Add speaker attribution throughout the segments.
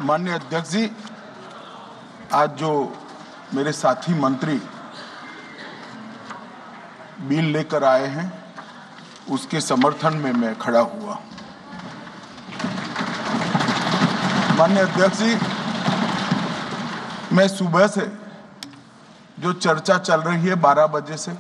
Speaker 1: माननीय अध्यक्ष जी, आज जो मेरे साथी मंत्री बिल लेकर आए हैं उसके समर्थन में मैं खड़ा हुआ। माननीय अध्यक्ष जी, मैं सुबह से जो चर्चा चल रही है 12 बजे से।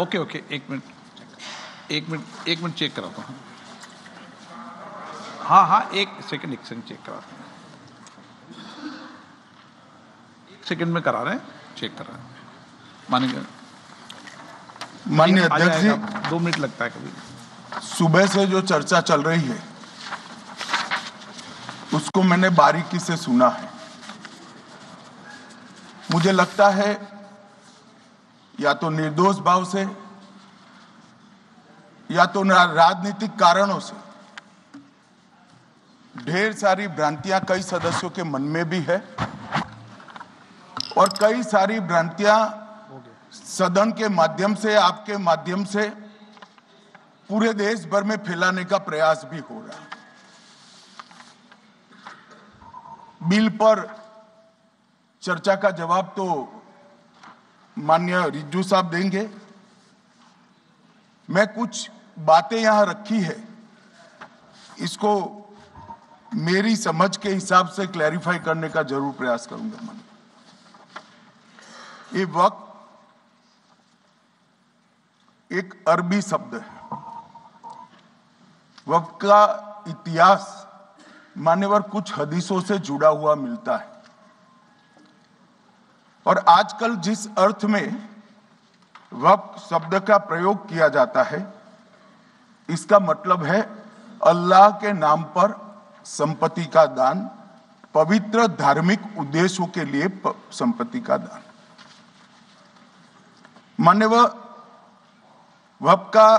Speaker 2: ओके, एक मिनट चेक कराता हूँ। हाँ, एक सेकंड चेक कराते हैं। एक सेकंड में करा रहे हैं, चेक करा रहे हैं।
Speaker 1: माननीय अध्यक्ष जी,
Speaker 2: 2 मिनट लगता है कभी।
Speaker 1: सुबह से जो चर्चा चल रही है उसको मैंने बारीकी से सुना है। मुझे लगता है या तो निर्दोष भाव से या तो राजनीतिक कारणों से ढेर सारी भ्रांतियां कई सदस्यों के मन में भी है और कई सारी भ्रांतियां सदन के माध्यम से, आपके माध्यम से पूरे देश भर में फैलाने का प्रयास भी हो रहा है। बिल पर चर्चा का जवाब तो माननीय रिज्जू साहब देंगे। मैं कुछ बातें यहां रखी है, इसको मेरी समझ के हिसाब से क्लैरिफाई करने का जरूर प्रयास करूंगा। ये वक्त एक अरबी शब्द है। वक्त का इतिहास मान्यवर कुछ हदीसों से जुड़ा हुआ मिलता है और आजकल जिस अर्थ में वक्त शब्द का प्रयोग किया जाता है, इसका मतलब है अल्लाह के नाम पर संपत्ति का दान, पवित्र धार्मिक उद्देश्यों के लिए संपत्ति का दान। मान्यवर वक्त का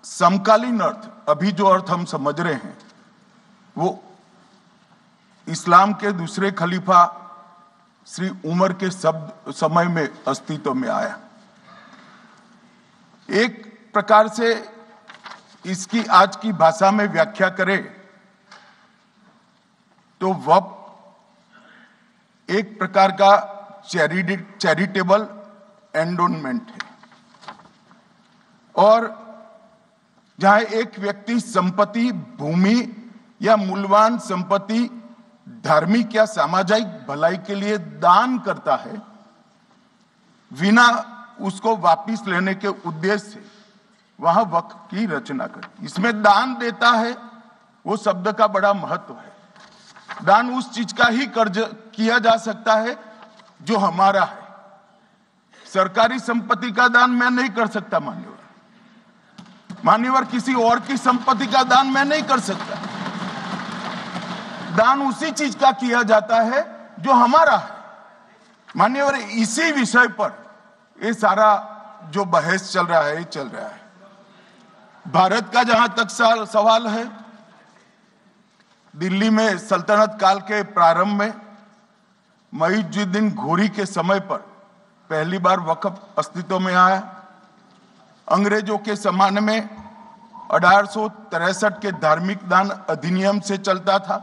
Speaker 1: समकालीन अर्थ, अभी जो अर्थ हम समझ रहे हैं, वो इस्लाम के दूसरे खलीफा श्री उमर के समय में अस्तित्व में आया। एक प्रकार से इसकी आज की भाषा में व्याख्या करें तो वक्फ एक प्रकार का चैरिटेबल एंडोनमेंट है और जहां एक व्यक्ति संपत्ति, भूमि या मूल्यवान संपत्ति धार्मिक या सामाजिक भलाई के लिए दान करता है बिना उसको वापस लेने के उद्देश्य से, वहां वक्फ की रचना करती। इसमें दान देता है, वो शब्द का बड़ा महत्व है। दान उस चीज का ही कर्ज किया जा सकता है जो हमारा है। सरकारी संपत्ति का दान मैं नहीं कर सकता। मान्यवर किसी और की संपत्ति का दान मैं नहीं कर सकता। दान उसी चीज का किया जाता है जो हमारा है। मान्यवर इसी विषय पर ये सारा जो बहस चल रहा है, चल रहा है। भारत का जहां तक सवाल है, दिल्ली में सल्तनत काल के प्रारंभ में मुइज़्ज़ुद्दीन घोरी के समय पर पहली बार वक्फ अस्तित्व में आया। अंग्रेजों के जमाने में 1863 के धार्मिक दान अधिनियम से चलता था।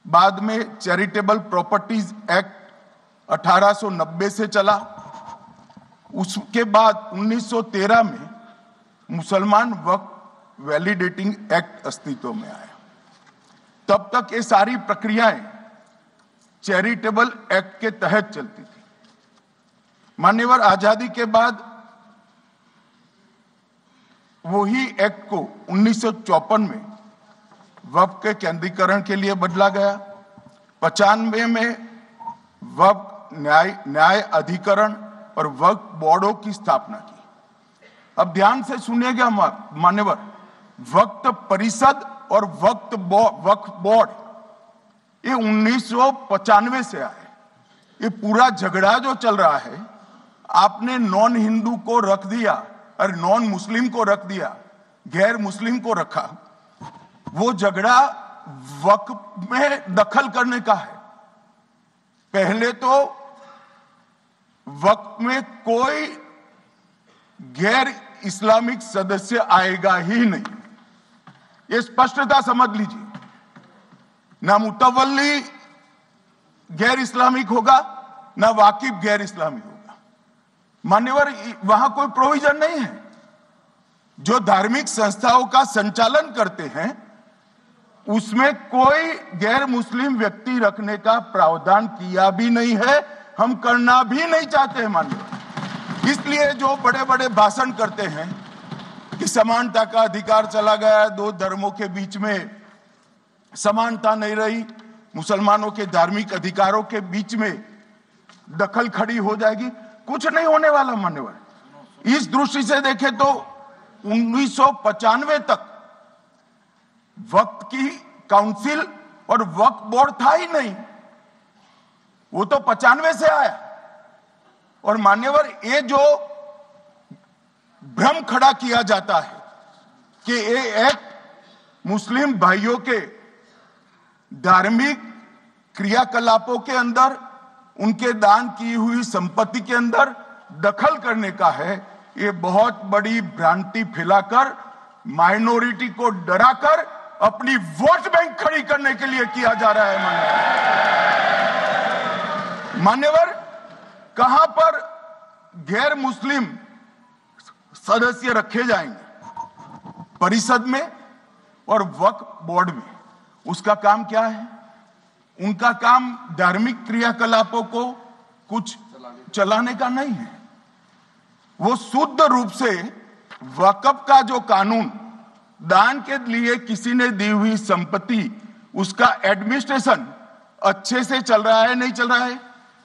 Speaker 1: बाद में चैरिटेबल प्रॉपर्टीज एक्ट 1890 से चला। उसके बाद 1913 में मुसलमान वक्फ वैलिडेटिंग एक्ट अस्तित्व में आया। तब तक ये सारी प्रक्रियाएं चैरिटेबल एक्ट के तहत चलती थी। मान्यवर आजादी के बाद वही एक्ट को 1954 में वक्फ के केंद्रीकरण के लिए बदला गया। 95 में वक्फ न्याय अधिकरण और वक्फ बोर्डों की स्थापना की। अब ध्यान से सुनिएगा मान्यवर, वक्फ परिषद और वक्फ बोर्ड ये 1995 से आए। ये पूरा झगड़ा जो चल रहा है, आपने नॉन हिंदू को रख दिया और नॉन मुस्लिम को रख दिया, गैर मुस्लिम को रखा। वो झगड़ा वक्फ में दखल करने का है। पहले तो वक्फ में कोई गैर इस्लामिक सदस्य आएगा ही नहीं। ये स्पष्टता समझ लीजिए, ना मुतवल्ली गैर इस्लामिक होगा, ना वाकिफ गैर इस्लामी होगा। मान्यवर, वहां कोई प्रोविजन नहीं है। जो धार्मिक संस्थाओं का संचालन करते हैं उसमें कोई गैर मुस्लिम व्यक्ति रखने का प्रावधान किया भी नहीं है, हम करना भी नहीं चाहते हैं मान्यवर। इसलिए जो बड़े बड़े भाषण करते हैं कि समानता का अधिकार चला गया, दो धर्मों के बीच में समानता नहीं रही, मुसलमानों के धार्मिक अधिकारों के बीच में दखल खड़ी हो जाएगी, कुछ नहीं होने वाला मान्यवर। इस दृष्टि से देखें तो 1995 तक वक्फ की काउंसिल और वक्फ बोर्ड था ही नहीं, वो तो 95 से आया। और मान्यवर, ये जो भ्रम खड़ा किया जाता है कि ये एक मुस्लिम भाइयों के धार्मिक क्रियाकलापों के अंदर, उनके दान की हुई संपत्ति के अंदर दखल करने का है, ये बहुत बड़ी भ्रांति फैलाकर माइनॉरिटी को डराकर अपनी वोट बैंक खड़ी करने के लिए किया जा रहा है मान्यवर। कहां पर गैर मुस्लिम सदस्य रखे जाएंगे? परिषद में और वक्फ बोर्ड में। उसका काम क्या है? उनका काम धार्मिक क्रियाकलापों को कुछ चलाने का नहीं है। वो शुद्ध रूप से वक्फ का जो कानून, दान के लिए किसी ने दी हुई संपत्ति, उसका एडमिनिस्ट्रेशन अच्छे से चल रहा है नहीं चल रहा है,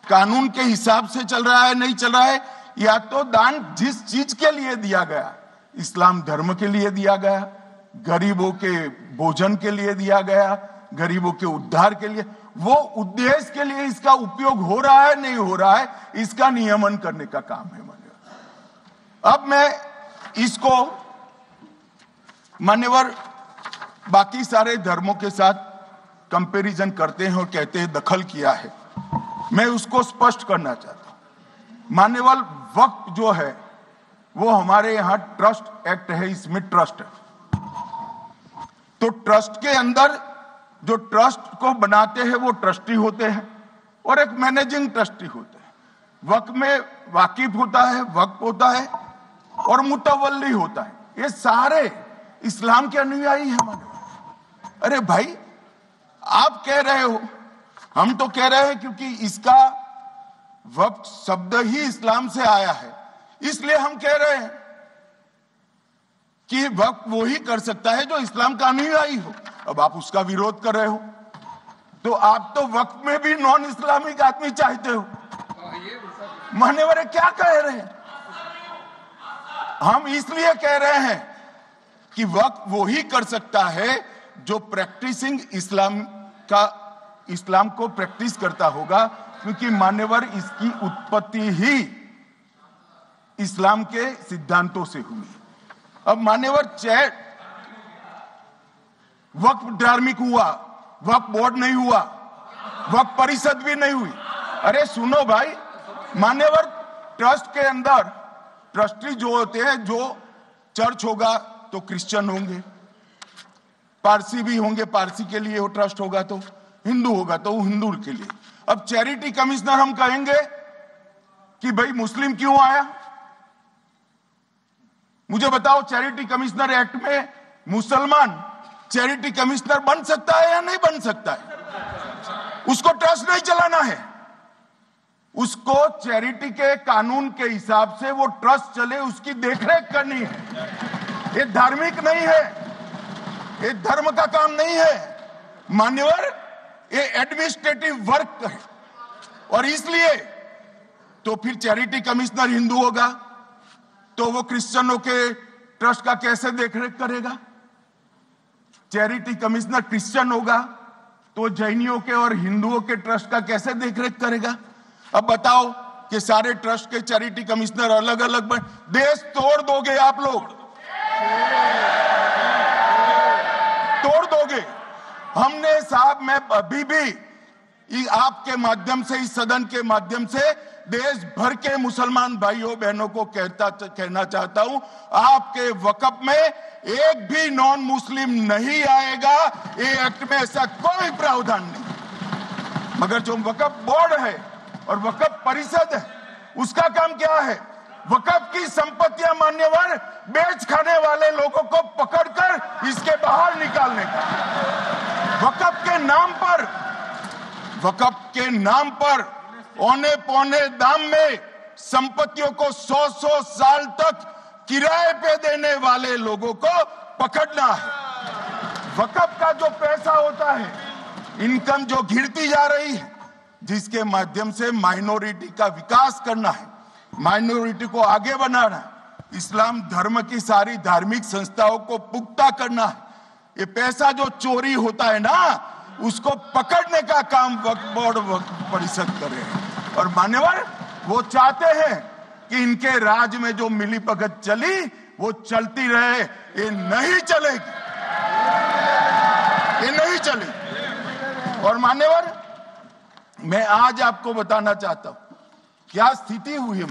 Speaker 1: कानून के हिसाब से चल रहा है नहीं चल रहा है, या तो दान जिस चीज के लिए दिया गया, इस्लाम धर्म के लिए दिया गया, गरीबों के भोजन के लिए दिया गया, गरीबों के उद्धार के लिए, वो उद्देश्य के लिए इसका उपयोग हो रहा है नहीं हो रहा है, इसका नियमन करने का काम है मान्यवर। अब मैं इसको मान्यवर बाकी सारे धर्मों के साथ कंपैरिजन करते हैं और कहते हैं दखल किया है। मैं उसको स्पष्ट करना चाहता हूं मान्यवर। वक्फ जो है वो हमारे यहां ट्रस्ट एक्ट है, इसमें ट्रस्ट है। तो ट्रस्ट के अंदर जो ट्रस्ट को बनाते हैं वो ट्रस्टी होते हैं और एक मैनेजिंग ट्रस्टी होते हैं। वक्फ में वाकिफ होता है, वक्फ होता है और मुतवल्ली होता है। ये सारे इस्लाम के अनुयायी हैं मानो। अरे भाई, आप कह रहे हो, हम तो कह रहे हैं क्योंकि इसका वक्फ शब्द ही इस्लाम से आया है, इसलिए हम कह रहे हैं कि वक्फ वो ही कर सकता है जो इस्लाम का अनुयायी हो। अब आप उसका विरोध कर रहे हो, तो आप तो वक्फ में भी नॉन इस्लामिक आदमी चाहते हो। मान्यवर क्या कह रहे हैं? हम इसलिए कह रहे हैं कि वक्फ वो ही कर सकता है जो प्रैक्टिसिंग इस्लाम को प्रैक्टिस करता होगा, क्योंकि मान्यवर इसकी उत्पत्ति ही इस्लाम के सिद्धांतों से हुई। अब मान्यवर, वक्फ धार्मिक हुआ, वक्फ बोर्ड नहीं हुआ, वक्फ परिषद भी नहीं हुई। अरे सुनो भाई, मान्यवर, ट्रस्ट के अंदर ट्रस्टी जो होते हैं, जो चर्च होगा तो क्रिश्चियन होंगे, पारसी भी होंगे, पारसी के लिए वो ट्रस्ट होगा, तो हिंदू होगा तो वो हिंदू के लिए। अब चैरिटी कमिश्नर हम कहेंगे कि भाई मुस्लिम क्यों आया? मुझे बताओ, चैरिटी कमिश्नर एक्ट में मुसलमान चैरिटी कमिश्नर बन सकता है या नहीं बन सकता है? उसको ट्रस्ट नहीं चलाना है, उसको चैरिटी के कानून के हिसाब से वो ट्रस्ट चले, उसकी देखरेख करनी है। ये धार्मिक नहीं है, ये धर्म का काम नहीं है मान्यवर, ये एडमिनिस्ट्रेटिव वर्क है। और इसलिए तो फिर चैरिटी कमिश्नर हिंदू होगा तो वो क्रिश्चियनों के ट्रस्ट का कैसे देखरेख करेगा? चैरिटी कमिश्नर क्रिश्चियन होगा तो जैनियों के और हिंदुओं के ट्रस्ट का कैसे देखरेख करेगा? अब बताओ कि सारे ट्रस्ट के चैरिटी कमिश्नर अलग अलग देश तोड़ दोगे आप लोग, तोड़ दोगे। हमने साहब, मैं अभी भी आपके माध्यम से, इस सदन के माध्यम से देश भर के मुसलमान भाइयों बहनों को कहना चाहता हूं, आपके वक्फ में एक भी नॉन मुस्लिम नहीं आएगा। ये एक्ट में ऐसा कोई प्रावधान नहीं। मगर जो वक्फ बोर्ड है और वक्फ परिषद है, उसका काम क्या है? वक्फ की संपत्तियां मान्यवर बेच खाने वाले लोगों को पकड़कर इसके बाहर निकालने का, वक्फ के नाम पर औने पौने दाम में संपत्तियों को 100 साल तक किराए पे देने वाले लोगों को पकड़ना है। वक्फ का जो पैसा होता है, इनकम जो गिरती जा रही है, जिसके माध्यम से माइनॉरिटी का विकास करना है, माइनॉरिटी को आगे बढ़ाना है, इस्लाम धर्म की सारी धार्मिक संस्थाओं को पुख्ता करना है। ये पैसा जो चोरी होता है ना, उसको पकड़ने का काम वक्फ बोर्ड वक्फ परिषद कर रहे हैं। और मान्यवर वो चाहते हैं कि इनके राज में जो मिलीभगत चली वो चलती रहे। ये नहीं चलेगी, ये नहीं चलेगी। और मान्यवर मैं आज आपको बताना चाहता हूं क्या स्थिति हुई है।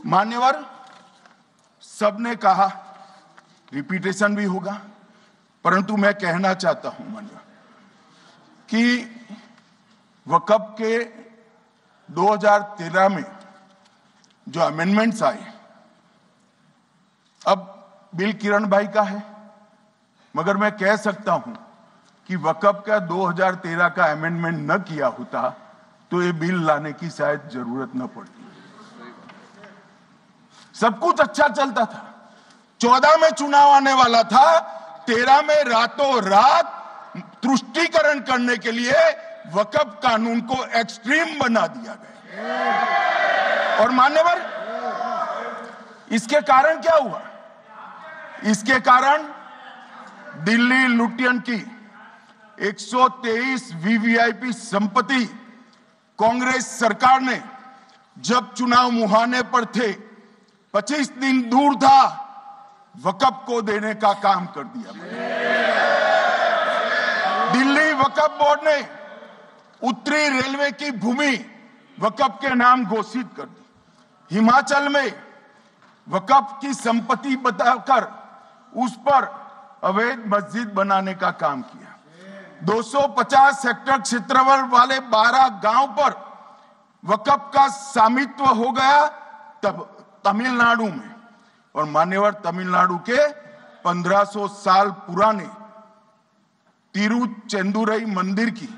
Speaker 1: मान्यवर सबने कहा, रिपीटेशन भी होगा, परंतु मैं कहना चाहता हूं मान्यवर कि वक्फ के 2013 में जो अमेंडमेंट्स आए, अब बिल किरण भाई का है, मगर मैं कह सकता हूं कि वक्फ का 2013 का अमेंडमेंट न किया होता तो ये बिल लाने की शायद जरूरत न पड़ती। सब कुछ अच्छा चलता था, 14 में चुनाव आने वाला था, 13 में रातों रात तुष्टीकरण करने के लिए वक्फ कानून को एक्सट्रीम बना दिया गया। और मान्यवर इसके कारण क्या हुआ? इसके कारण दिल्ली लुटियन की 123 वीवीआईपी संपत्ति कांग्रेस सरकार ने जब चुनाव मुहाने पर थे, 25 दिन दूर था, वक्फ को देने का काम कर दिया। दिल्ली वक्फ बोर्ड ने उत्तरी रेलवे की भूमि वक्फ के नाम घोषित कर दी। हिमाचल में वक्फ की संपत्ति बताकर उस पर अवैध मस्जिद बनाने का काम किया। 250 हेक्टेयर क्षेत्रफल वाले 12 गांव पर वक्फ का स्वामित्व हो गया तब तमिलनाडु में। और मान्यवर तमिलनाडु के 1500 साल पुराने तिरुचेंदुरई मंदिर की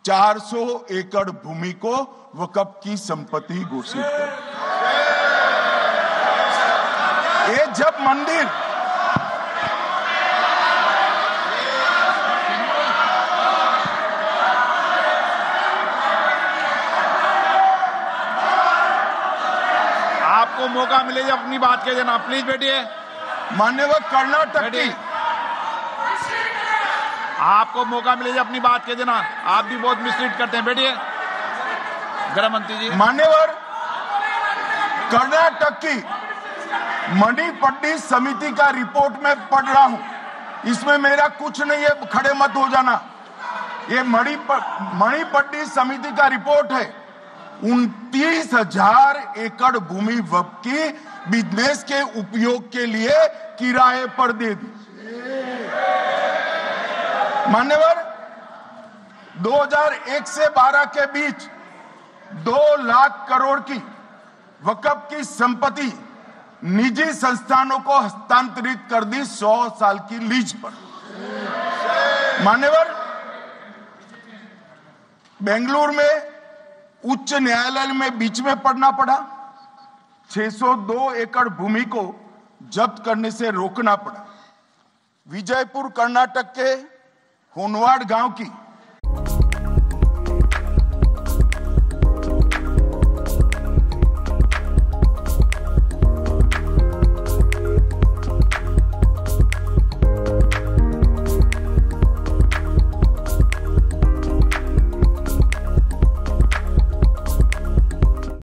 Speaker 1: 400 एकड़ भूमि को वक्फ की संपत्ति घोषित कर। ये जब मंदिर
Speaker 2: आपको मौका मिले जब अपनी बात कह देना, प्लीज बैठिए।
Speaker 1: मान्यवर कर्नाटक की,
Speaker 2: आपको मौका मिले जब अपनी बात कह देना, आप भी बहुत मिसलीड करते हैं। बैठिए गृह मंत्री जी।
Speaker 1: मान्यवर कर्नाटक की मणिपट्टी समिति का रिपोर्ट में पढ़ रहा हूं, इसमें मेरा कुछ नहीं है, खड़े मत हो जाना। ये मणिपट्टी समिति का रिपोर्ट है। 29,000 एकड़ भूमि वक्फ की बिजनेस के उपयोग के लिए किराए पर दे दी। मान्यवर 2001 से 12 के बीच 2 लाख करोड़ की वक्फ की संपत्ति निजी संस्थानों को हस्तांतरित कर दी 100 साल की लीज पर। मान्यवर बेंगलुरु में उच्च न्यायालय में बीच में पढ़ना पड़ा, 602 एकड़ भूमि को जब्त करने से रोकना पड़ा। विजयपुर कर्नाटक के होनवाड़ गांव की